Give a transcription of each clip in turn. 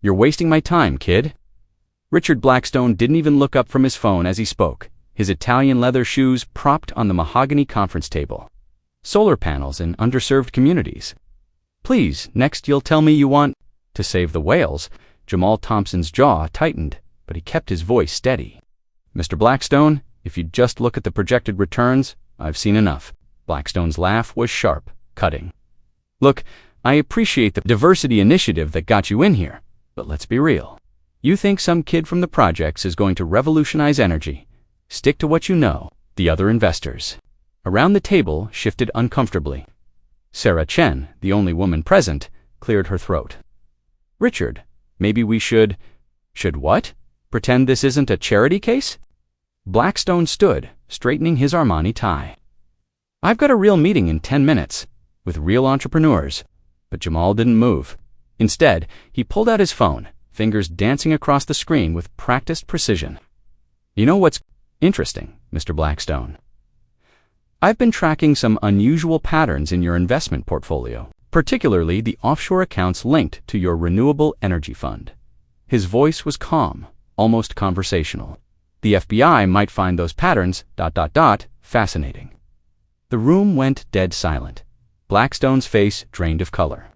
You're wasting my time, kid." Richard Blackstone didn't even look up from his phone as he spoke, his Italian leather shoes propped on the mahogany conference table. "Solar panels in underserved communities. Please, next you'll tell me you want to save the whales." Jamal Thompson's jaw tightened, but he kept his voice steady. "Mr. Blackstone, if you'd just look at the projected returns, I've seen enough." Blackstone's laugh was sharp, cutting. "Look, I appreciate the diversity initiative that got you in here, but let's be real. You think some kid from the projects is going to revolutionize energy. Stick to what you know." The other investors around the table shifted uncomfortably. Sarah Chen, the only woman present, cleared her throat. "Richard, maybe we should..." "Should what? Pretend this isn't a charity case?" Blackstone stood, straightening his Armani tie. "I've got a real meeting in 10 minutes, with real entrepreneurs." But Jamal didn't move. Instead, he pulled out his phone, fingers dancing across the screen with practiced precision. "You know what's interesting, Mr. Blackstone? I've been tracking some unusual patterns in your investment portfolio, particularly the offshore accounts linked to your renewable energy fund." His voice was calm, almost conversational. "The FBI might find those patterns... fascinating." The room went dead silent. Blackstone's face drained of color.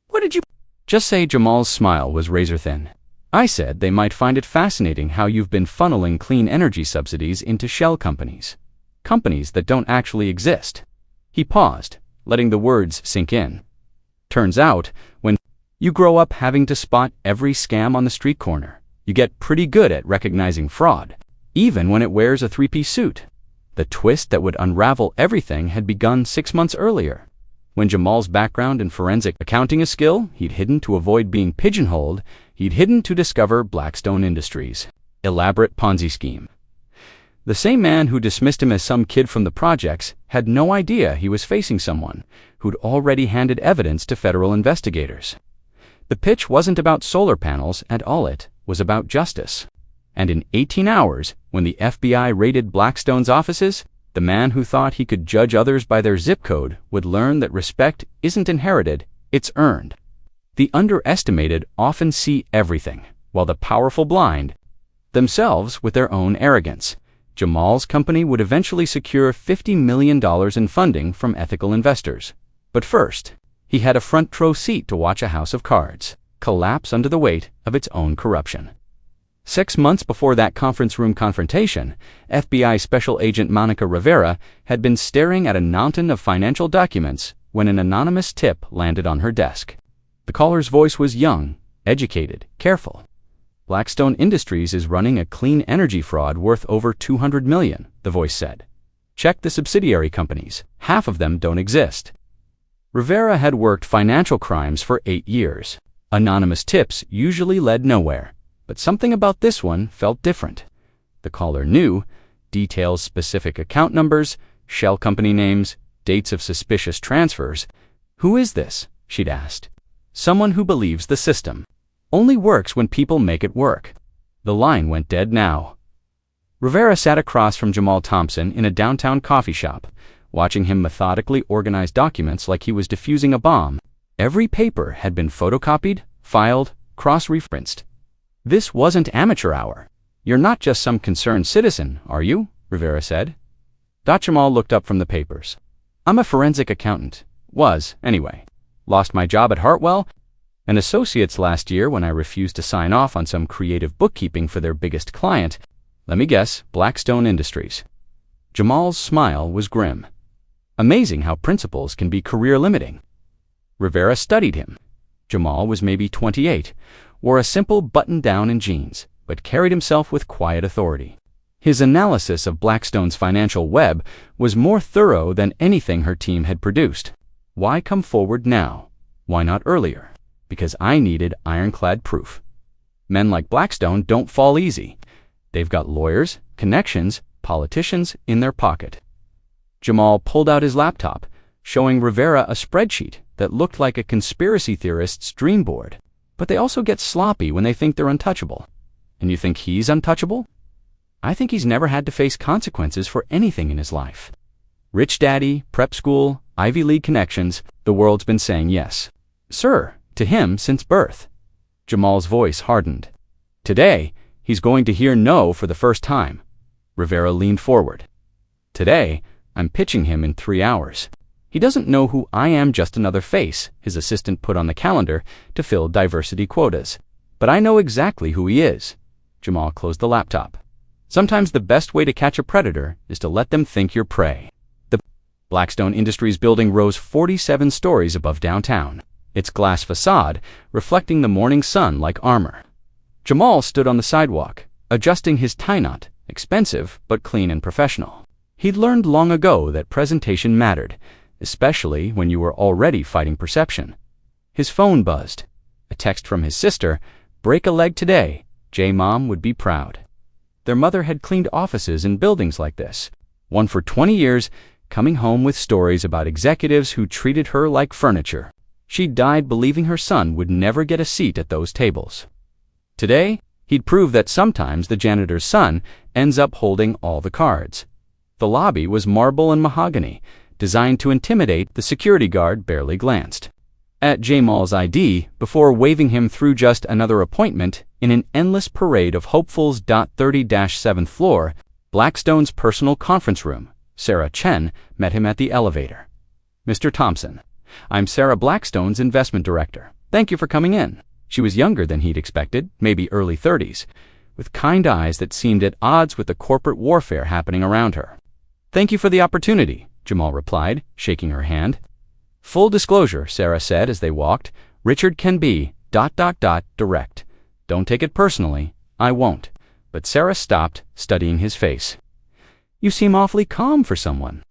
"What did you just say?" Jamal's smile was razor-thin. "I said they might find it fascinating how you've been funneling clean energy subsidies into shell companies. Companies that don't actually exist." He paused, letting the words sink in. "Turns out, when you grow up having to spot every scam on the street corner, you get pretty good at recognizing fraud, even when it wears a three-piece suit." The twist that would unravel everything had begun 6 months earlier. When Jamal's background in forensic accounting a skill he'd hidden to avoid being pigeonholed, he'd hidden to discover Blackstone Industries' elaborate Ponzi scheme. The same man who dismissed him as some kid from the projects had no idea he was facing someone who'd already handed evidence to federal investigators. The pitch wasn't about solar panels at all, it was about justice. And in 18 hours, when the FBI raided Blackstone's offices, the man who thought he could judge others by their zip code would learn that respect isn't inherited, it's earned. The underestimated often see everything, while the powerful blind themselves with their own arrogance. Jamal's company would eventually secure $50 million in funding from ethical investors. But first, he had a front-row seat to watch a house of cards collapse under the weight of its own corruption. 6 months before that conference room confrontation, FBI Special Agent Monica Rivera had been staring at a mountain of financial documents when an anonymous tip landed on her desk. The caller's voice was young, educated, careful. "Blackstone Industries is running a clean energy fraud worth over $200 million, the voice said. "Check the subsidiary companies. Half of them don't exist." Rivera had worked financial crimes for 8 years. Anonymous tips usually led nowhere. But something about this one felt different. The caller knew details, specific account numbers, shell company names, dates of suspicious transfers. "Who is this?" she'd asked. "Someone who believes the system only works when people make it work." The line went dead now. Rivera sat across from Jamal Thompson in a downtown coffee shop, watching him methodically organize documents like he was defusing a bomb. Every paper had been photocopied, filed, cross-referenced. "This wasn't amateur hour. You're not just some concerned citizen, are you?" Rivera said. Jamal looked up from the papers. "I'm a forensic accountant. Was, anyway. Lost my job at Hartwell and Associates last year when I refused to sign off on some creative bookkeeping for their biggest client. Let me guess, Blackstone Industries." Jamal's smile was grim. Amazing how principles can be career-limiting. Rivera studied him. Jamal was maybe 28, wore a simple button-down and jeans, but carried himself with quiet authority. His analysis of Blackstone's financial web was more thorough than anything her team had produced. "Why come forward now? Why not earlier?" "Because I needed ironclad proof. Men like Blackstone don't fall easy. They've got lawyers, connections, politicians in their pocket." Jamal pulled out his laptop, showing Rivera a spreadsheet that looked like a conspiracy theorist's dream board. "But they also get sloppy when they think they're untouchable." "And you think he's untouchable?" "I think he's never had to face consequences for anything in his life. Rich daddy, prep school, Ivy League connections, the world's been saying yes, sir, to him since birth." Jamal's voice hardened. Today, he's going to hear no for the first time. Rivera leaned forward. Today, I'm pitching him in 3 hours. He doesn't know who I am, just another face his assistant put on the calendar to fill diversity quotas. But I know exactly who he is. Jamal closed the laptop. Sometimes the best way to catch a predator is to let them think you're prey. The Blackstone Industries building rose 47 stories above downtown, its glass facade reflecting the morning sun like armor. Jamal stood on the sidewalk, adjusting his tie knot, expensive but clean and professional. He'd learned long ago that presentation mattered, especially when you were already fighting perception. His phone buzzed. A text from his sister, "Break a leg today. J-Mom would be proud." Their mother had cleaned offices in buildings like this, one for 20 years, coming home with stories about executives who treated her like furniture. She died believing her son would never get a seat at those tables. Today, he'd prove that sometimes the janitor's son ends up holding all the cards. The lobby was marble and mahogany, designed to intimidate. The security guard barely glanced at Jamal's ID before waving him through just another appointment in an endless parade of hopefuls. 30-7th floor, Blackstone's personal conference room. Sarah Chen met him at the elevator. "Mr. Thompson, I'm Sarah Blackstone's investment director. Thank you for coming in." She was younger than he'd expected, maybe early 30s, with kind eyes that seemed at odds with the corporate warfare happening around her. "Thank you for the opportunity," Jamal replied, shaking her hand. "Full disclosure," Sarah said as they walked, "Richard can be ... direct. Don't take it personally. I won't." But Sarah stopped, studying his face. "You seem awfully calm for someone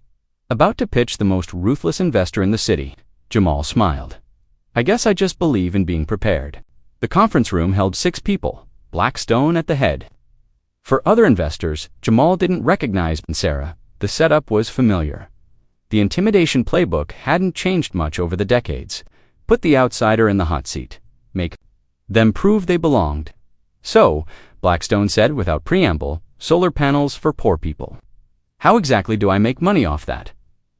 about to pitch the most ruthless investor in the city." Jamal smiled. "I guess I just believe in being prepared." The conference room held 6 people, Blackstone at the head. For other investors, Jamal didn't recognize Sarah. The setup was familiar. The intimidation playbook hadn't changed much over the decades. Put the outsider in the hot seat. Make them prove they belonged. "So," Blackstone said without preamble, "solar panels for poor people. How exactly do I make money off that?"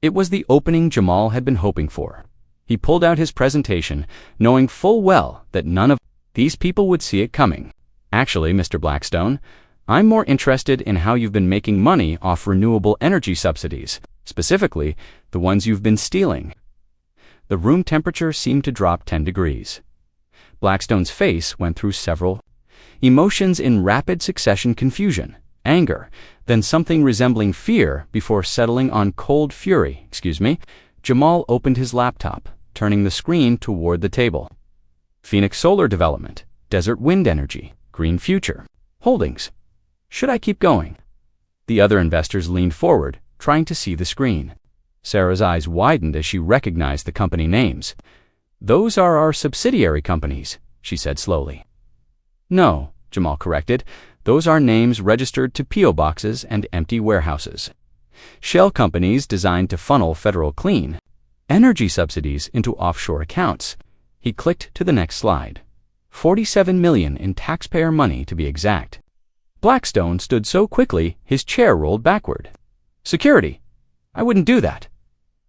It was the opening Jamal had been hoping for. He pulled out his presentation, knowing full well that none of these people would see it coming. "Actually, Mr. Blackstone, I'm more interested in how you've been making money off renewable energy subsidies, specifically the ones you've been stealing." The room temperature seemed to drop 10 degrees. Blackstone's face went through several emotions in rapid succession: confusion, anger, then something resembling fear before settling on cold fury. "Excuse me." Jamal opened his laptop, turning the screen toward the table. "Phoenix Solar Development, Desert Wind Energy, Green Future Holdings. Should I keep going?" The other investors leaned forward, trying to see the screen. Sarah's eyes widened as she recognized the company names. "Those are our subsidiary companies," she said slowly. "No," Jamal corrected. "Those are names registered to P.O. boxes and empty warehouses. Shell companies designed to funnel federal clean energy subsidies into offshore accounts." He clicked to the next slide. $47 million in taxpayer money, to be exact. Blackstone stood so quickly his chair rolled backward. "Security. I wouldn't do that."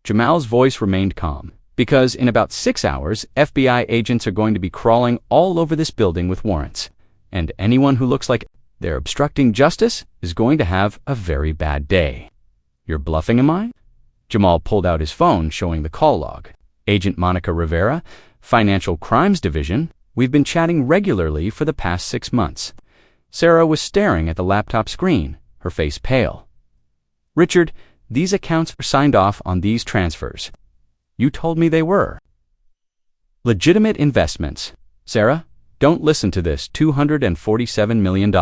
Jamal's voice remained calm. "Because in about 6 hours, FBI agents are going to be crawling all over this building with warrants. And anyone who looks like they're obstructing justice is going to have a very bad day." "You're bluffing, am I?" Jamal pulled out his phone, showing the call log. "Agent Monica Rivera, Financial Crimes Division. We've been chatting regularly for the past 6 months." Sarah was staring at the laptop screen, her face pale. "Richard, these accounts were signed off on these transfers. You told me they were legitimate investments." "Sarah, don't listen to this. $247 million,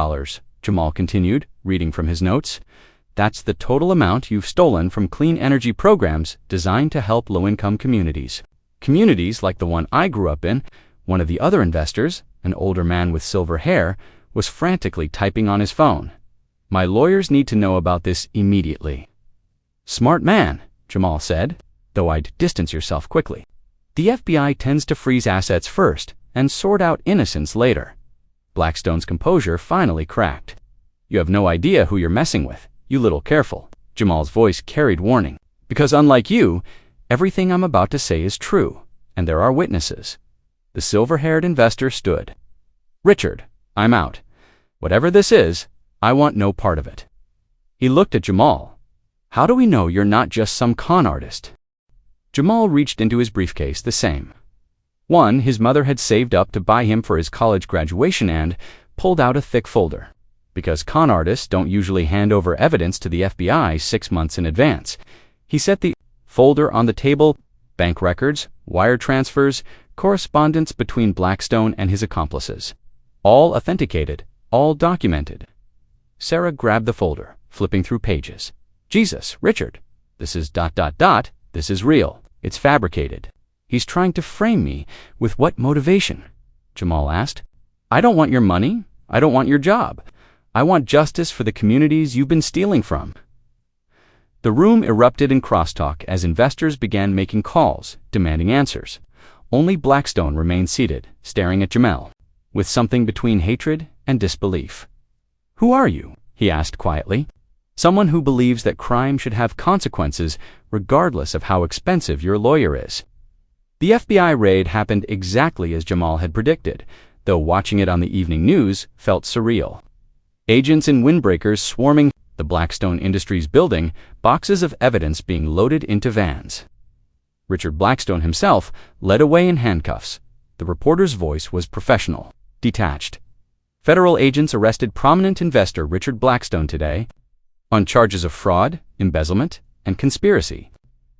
Jamal continued, reading from his notes. "That's the total amount you've stolen from clean energy programs designed to help low-income communities. Communities like the one I grew up in." One of the other investors, an older man with silver hair, was frantically typing on his phone. "My lawyers need to know about this immediately." "Smart man," Jamal said, though I'd distance yourself quickly. "The FBI tends to freeze assets first and sort out innocence later." Blackstone's composure finally cracked. "You have no idea who you're messing with. You little careful." Jamal's voice carried warning. "Because unlike you, everything I'm about to say is true, and there are witnesses." The silver-haired investor stood, Richard, I'm out. Whatever this is, I want no part of it. He looked at Jamal. How do we know you're not just some con artist? Jamal reached into his briefcase the same one his mother had saved up to buy him for his college graduation and pulled out a thick folder. Because con artists don't usually hand over evidence to the FBI 6 months in advance. He set the folder on the table, bank records, wire transfers, correspondence between Blackstone and his accomplices. All authenticated, all documented. Sarah grabbed the folder, flipping through pages. Jesus, Richard, this is ... This is real. It's fabricated. He's trying to frame me. With what motivation? Jamal asked. I don't want your money. I don't want your job. I want justice for the communities you've been stealing from. The room erupted in crosstalk as investors began making calls, demanding answers. Only Blackstone remained seated, staring at Jamal, with something between hatred and disbelief. Who are you? He asked quietly. Someone who believes that crime should have consequences regardless of how expensive your lawyer is. The FBI raid happened exactly as Jamal had predicted, though watching it on the evening news felt surreal. Agents in windbreakers swarming the Blackstone Industries building, boxes of evidence being loaded into vans. Richard Blackstone himself led away in handcuffs. The reporter's voice was professional, detached. Federal agents arrested prominent investor Richard Blackstone today on charges of fraud, embezzlement, and conspiracy.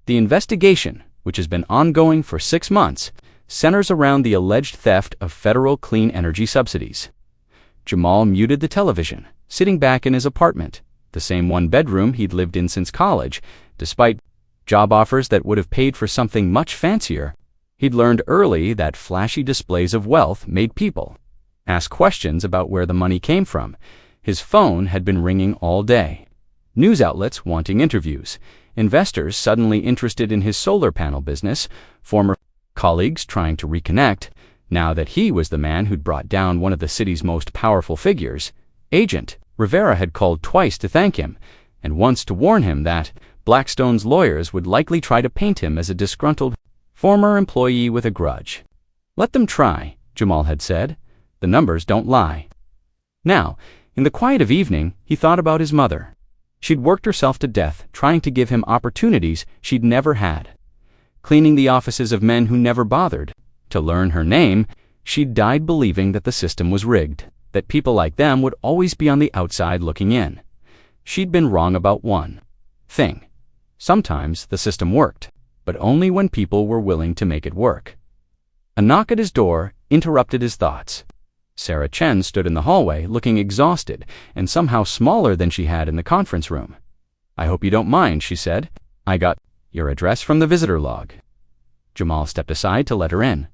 The investigation, which has been ongoing for 6 months, centers around the alleged theft of federal clean energy subsidies. Jamal muted the television, sitting back in his apartment, the same one-bedroom he'd lived in since college. Despite job offers that would have paid for something much fancier, he'd learned early that flashy displays of wealth made people ask questions about where the money came from. His phone had been ringing all day. News outlets wanting interviews, investors suddenly interested in his solar panel business, former colleagues trying to reconnect, now that he was the man who'd brought down one of the city's most powerful figures. Agent Rivera had called twice to thank him, and once to warn him that Blackstone's lawyers would likely try to paint him as a disgruntled former employee with a grudge. Let them try, Jamal had said. The numbers don't lie. Now, in the quiet of evening, he thought about his mother. She'd worked herself to death, trying to give him opportunities she'd never had. Cleaning the offices of men who never bothered to learn her name, she'd died believing that the system was rigged, that people like them would always be on the outside looking in. She'd been wrong about one thing. Sometimes the system worked, but only when people were willing to make it work. A knock at his door interrupted his thoughts. Sarah Chen stood in the hallway, looking exhausted and somehow smaller than she had in the conference room. I hope you don't mind, she said. I got your address from the visitor log. Jamal stepped aside to let her in.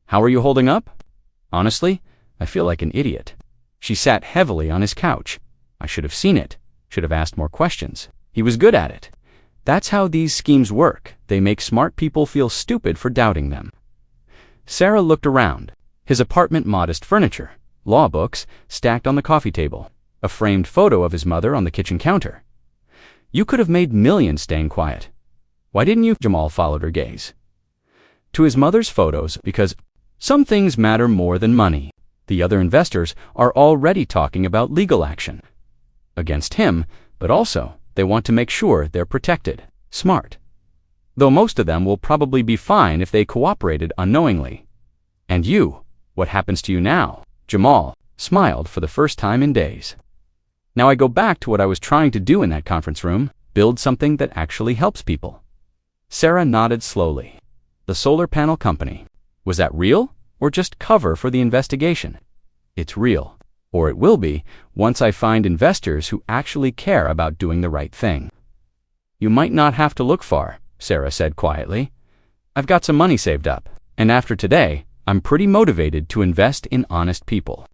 How are you holding up? Honestly, I feel like an idiot. She sat heavily on his couch. I should have seen it, should have asked more questions. He was good at it. That's how these schemes work. They make smart people feel stupid for doubting them. Sarah looked around. His apartment, modest furniture, law books stacked on the coffee table, a framed photo of his mother on the kitchen counter. You could have made millions staying quiet. Why didn't you? Jamal followed her gaze to his mother's photos. Because some things matter more than money. The other investors are already talking about legal action against him, but also they want to make sure they're protected. Smart. Though most of them will probably be fine if they cooperated unknowingly. And you? What happens to you now? Jamal smiled for the first time in days. Now I go back to what I was trying to do in that conference room, build something that actually helps people. Sarah nodded slowly. The solar panel company. Was that real, or just cover for the investigation? It's real, or it will be once I find investors who actually care about doing the right thing. You might not have to look far, Sarah said quietly. I've got some money saved up, and after today, I'm pretty motivated to invest in honest people.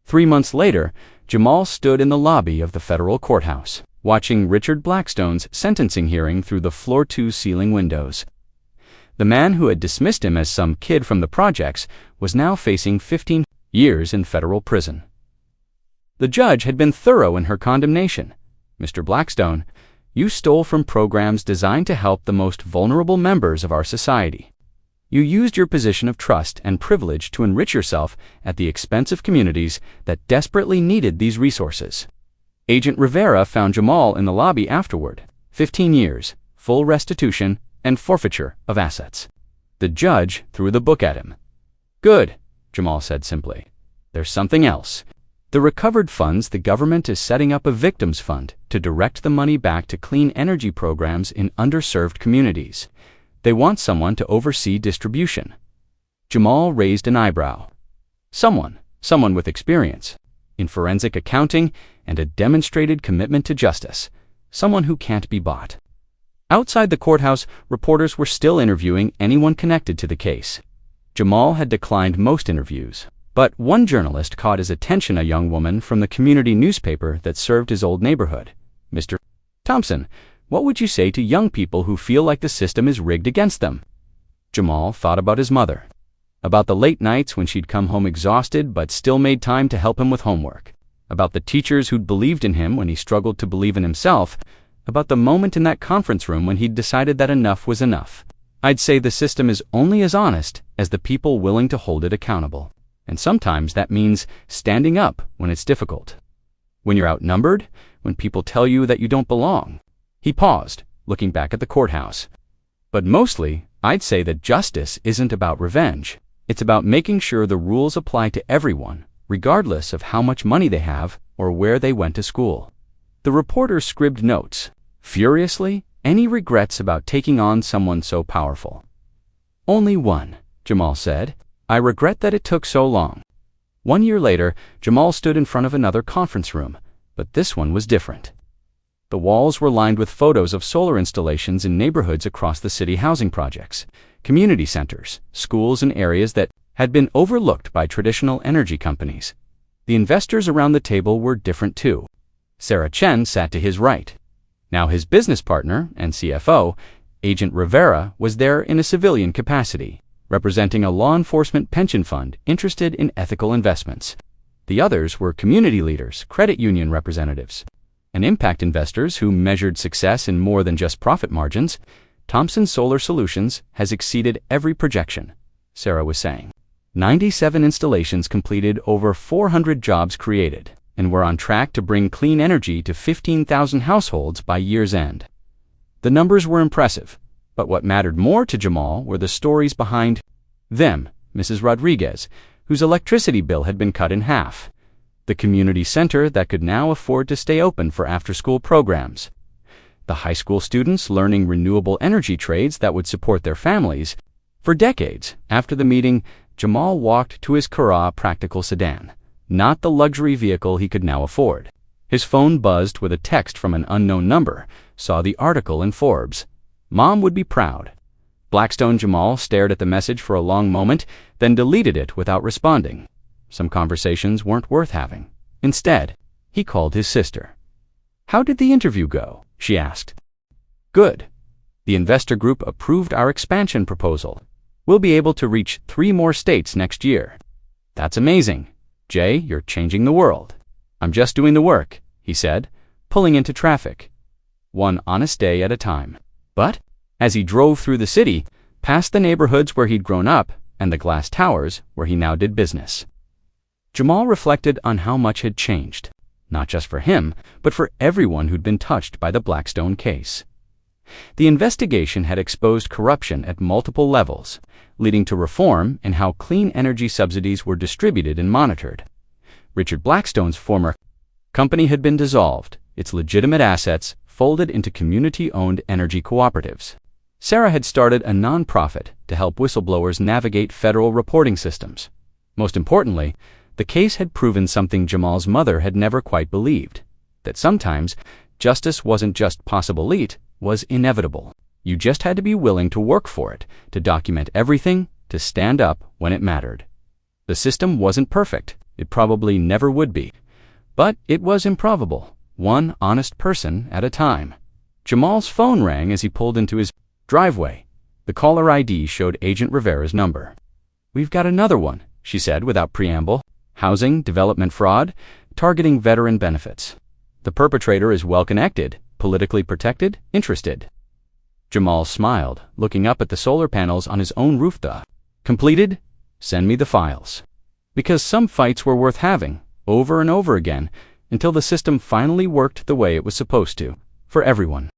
3 months later, Jamal stood in the lobby of the federal courthouse, watching Richard Blackstone's sentencing hearing through the floor-to-ceiling windows. The man who had dismissed him as some kid from the projects was now facing 15 years in federal prison. The judge had been thorough in her condemnation. Mr. Blackstone, you stole from programs designed to help the most vulnerable members of our society. You used your position of trust and privilege to enrich yourself at the expense of communities that desperately needed these resources. Agent Rivera found Jamal in the lobby afterward. 15 years, full restitution, and forfeiture of assets. The judge threw the book at him. "Good," Jamal said simply. "There's something else. The recovered funds, the government is setting up a victims fund to direct the money back to clean energy programs in underserved communities. They want someone to oversee distribution." Jamal raised an eyebrow. Someone with experience in forensic accounting and a demonstrated commitment to justice. Someone who can't be bought. Outside the courthouse, reporters were still interviewing anyone connected to the case. Jamal had declined most interviews, but one journalist caught his attention, a young woman from the community newspaper that served his old neighborhood. "Mr. Thompson, what would you say to young people who feel like the system is rigged against them?" Jamal thought about his mother, about the late nights when she'd come home exhausted but still made time to help him with homework, about the teachers who'd believed in him when he struggled to believe in himself, about the moment in that conference room when he'd decided that enough was enough. "I'd say the system is only as honest as the people willing to hold it accountable. And sometimes that means standing up when it's difficult. When you're outnumbered, when people tell you that you don't belong." He paused, looking back at the courthouse. "But mostly, I'd say that justice isn't about revenge. It's about making sure the rules apply to everyone, regardless of how much money they have or where they went to school." The reporter scribbled notes. Furiously, any regrets about taking on someone so powerful? "Only one," Jamal said. "I regret that it took so long." 1 year later, Jamal stood in front of another conference room, but this one was different. The walls were lined with photos of solar installations in neighborhoods across the city, housing projects, community centers, schools, and areas that had been overlooked by traditional energy companies. The investors around the table were different too. Sarah Chen sat to his right. Now his business partner and CFO, Agent Rivera, was there in a civilian capacity, representing a law enforcement pension fund interested in ethical investments. The others were community leaders, credit union representatives, and impact investors who measured success in more than just profit margins. "Thompson Solar Solutions has exceeded every projection," Sarah was saying. 97 installations completed, over 400 jobs created, and we're on track to bring clean energy to 15,000 households by year's end. The numbers were impressive, but what mattered more to Jamal were the stories behind them. Mrs. Rodriguez, whose electricity bill had been cut in half. The community center that could now afford to stay open for after-school programs. The high school students learning renewable energy trades that would support their families. For decades after the meeting, Jamal walked to his Cara practical sedan, not the luxury vehicle he could now afford. His phone buzzed with a text from an unknown number, saw the article in Forbes. Mom would be proud. Blackstone. Jamal stared at the message for a long moment, then deleted it without responding. Some conversations weren't worth having. Instead, he called his sister. "How did the interview go?" she asked. "Good. The investor group approved our expansion proposal. We'll be able to reach 3 more states next year." "That's amazing. Jay, you're changing the world." "I'm just doing the work," he said, pulling into traffic. One honest day at a time. But as he drove through the city, past the neighborhoods where he'd grown up and the glass towers where he now did business, Jamal reflected on how much had changed, not just for him, but for everyone who'd been touched by the Blackstone case. The investigation had exposed corruption at multiple levels, leading to reform in how clean energy subsidies were distributed and monitored. Richard Blackstone's former company had been dissolved, its legitimate assets folded into community-owned energy cooperatives. Sarah had started a nonprofit to help whistleblowers navigate federal reporting systems. Most importantly, the case had proven something Jamal's mother had never quite believed, that sometimes justice wasn't just possible, it was inevitable. You just had to be willing to work for it, to document everything, to stand up when it mattered. The system wasn't perfect. It probably never would be. But it was improbable, one honest person at a time. Jamal's phone rang as he pulled into his driveway. The caller ID showed Agent Rivera's number. "We've got another one," she said without preamble. "Housing development fraud, targeting veteran benefits. The perpetrator is well-connected, politically protected, interested." Jamal smiled, looking up at the solar panels on his own roof. Completed? Send me the files. Because some fights were worth having, over and over again, until the system finally worked the way it was supposed to, for everyone.